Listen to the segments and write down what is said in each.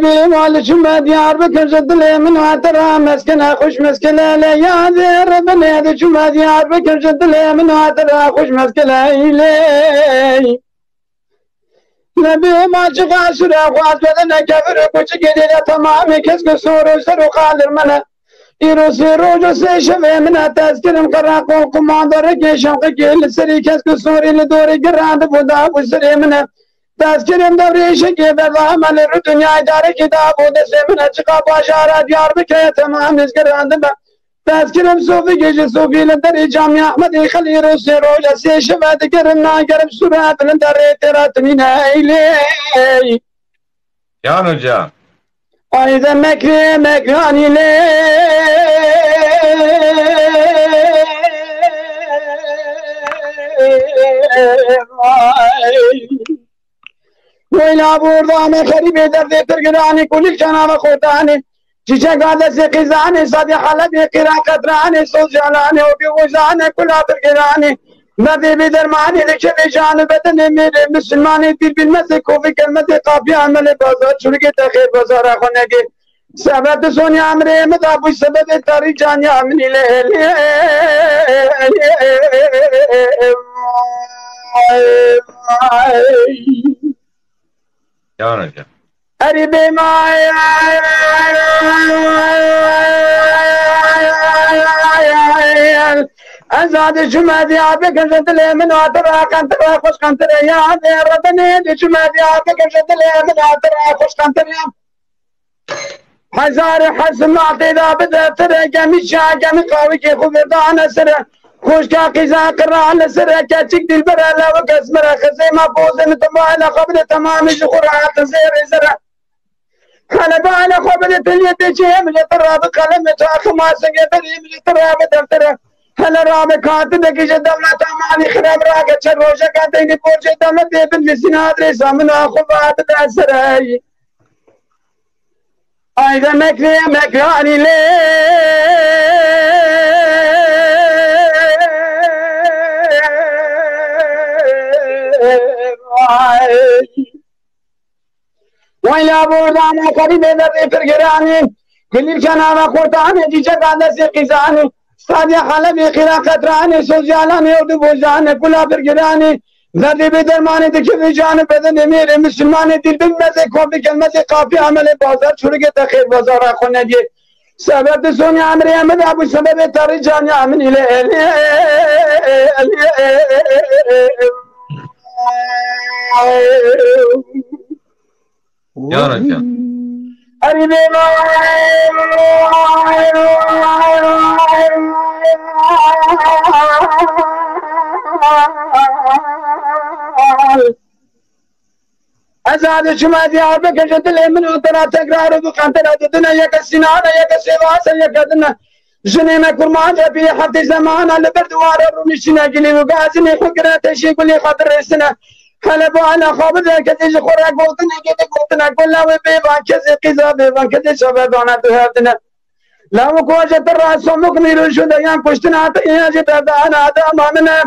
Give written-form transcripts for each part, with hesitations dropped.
بی مال شما دیار بکن جدل من واترا مسکنه خوش مسکنه لیاد ربنا دی شما دیار بکن جدل من واترا خوش مسکنه لی نبی ما چقا سر خواست بدن کفر کچ گدیده تمامی کس که سور و سر و خالر منه ایرو سی روز و سی شوه من تذکرم قراق و کماندار که شوق که سری کس که سوری لدوری گرند بودا و سری منه تذکرم دوری شکی به عمل رو دنیای داره کتاب و دست منه چقا باشارت یار بکه تمام نزگرند با تذکرم صوفی گیج صوفی لدری جامعی احمدی خلی رو سی روز سی شوه دگرم ناگرم صورت لدری تیراتنین ایلی Yan Hoca. Ayda mekri mekranile Böyle burada mekari bederde tırgırani kulik canavar kurtani Çiçek adesi kızani sadi halabi kira katrani sosyalani o bir uzani kula tırgırani Nabi bir dermani dikşe canı bedeni miri Müslümani dil bilmesi kofi kelmesi kafi ameli bazar çürüge tehir bazara khonegi Sebep soni amri meda bu sebep tari cani amni le Yan Hoca. Eri bimay Azad cümadi abi kızıtlı min atıra kantıra hoş kantıra ya Rabbani cümadi abi kızıtlı min atıra hoş kantıra Hazar hasmat da bedter gemi şa gemi qavi ki khubdan sır خوش کا قزا قران سر كاتك دل برا وكسمر خزيمه فوزن تمام قبل تمام زخرات زير زرع خلب على قبل اليد جيم لتراب قلم تاخما سيدري من تراب دفتر هل راب كاتب كي دولة مالي خراب راك تشروجه كاتين بورج دولة ابن سناد رسامنا خبات دسري ايضا مكري مكراني لي ويلا بوردانا قريب ذري فرقراني كل الكنامة قرطاني جيجا قادسي قزاني صادي حلبي خلا قطراني سوزيالاني ودبوزاني كلها فرقراني ذري بدرماني دكي جانب بدن امير مسلماني دل بالمزي كوفي كلمتي قافي عملي بازار شرقة تخير بازار اخونا دي سبب سوني عمري امد ابو سبب تاري جاني عمني Yan Hoca. Azad şuma diyar be keşedil emin utana tekrar bu kantara dedine yaka sinana yaka sevasa yaka dina جنينا كرمان في حد زمان على بردوار الرمشنا قلي وقازني حقرة تشي قلي خاطر السنة حلبوا على خابر كذي خورا قلتنا كذي قلتنا كلها وبيبان كذي قزا بيبان كذي شبابانا بهاتنا لو كوجة الرأس مكمل شو ديان كشتنا تيا جبهة أنا هذا أمامنا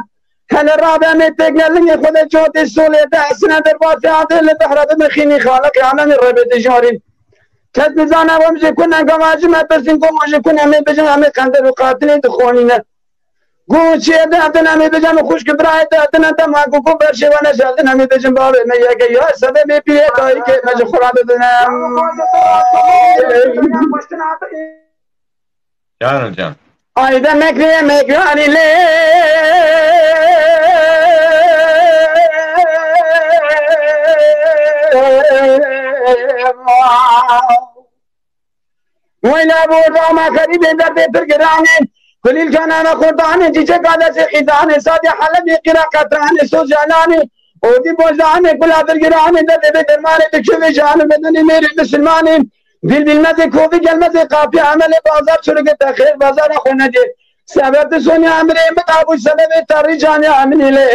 هل الرابع متقل لي خذ جوتي السولة تحسنا دربات عادل بحر بمخيني خالق عمل الربع تجاري كذب زانا ومجي كنا قواجم بسين كومجي كنا مي بجن عمي قندر وقاتلين دخونينا قوشي داتنا مي بجن خوش كبراي داتنا تماكو كبر شوانا شالنا مي بجن بابي مي يكي يا سبب مي بيه تاي كي مجي خراب بدنا Yan Hocam. Ayda mekriye mekrani le ويلا بورا ما قريب درد فرقراني كل الكنانة خرداني جيجا قادسي خزاني صادي حلبي قرا قطراني سوزاناني ودي بوزاني كلها فرقراني درد بدرماني بكشوي جاني بدني ميري مسلماني دل بالمزي كوفي قلمزي قافي عملي بازار شرقة تخير بازار اخونا دي سبب سوني عمري متعبو سبب تاري جاني عمني لي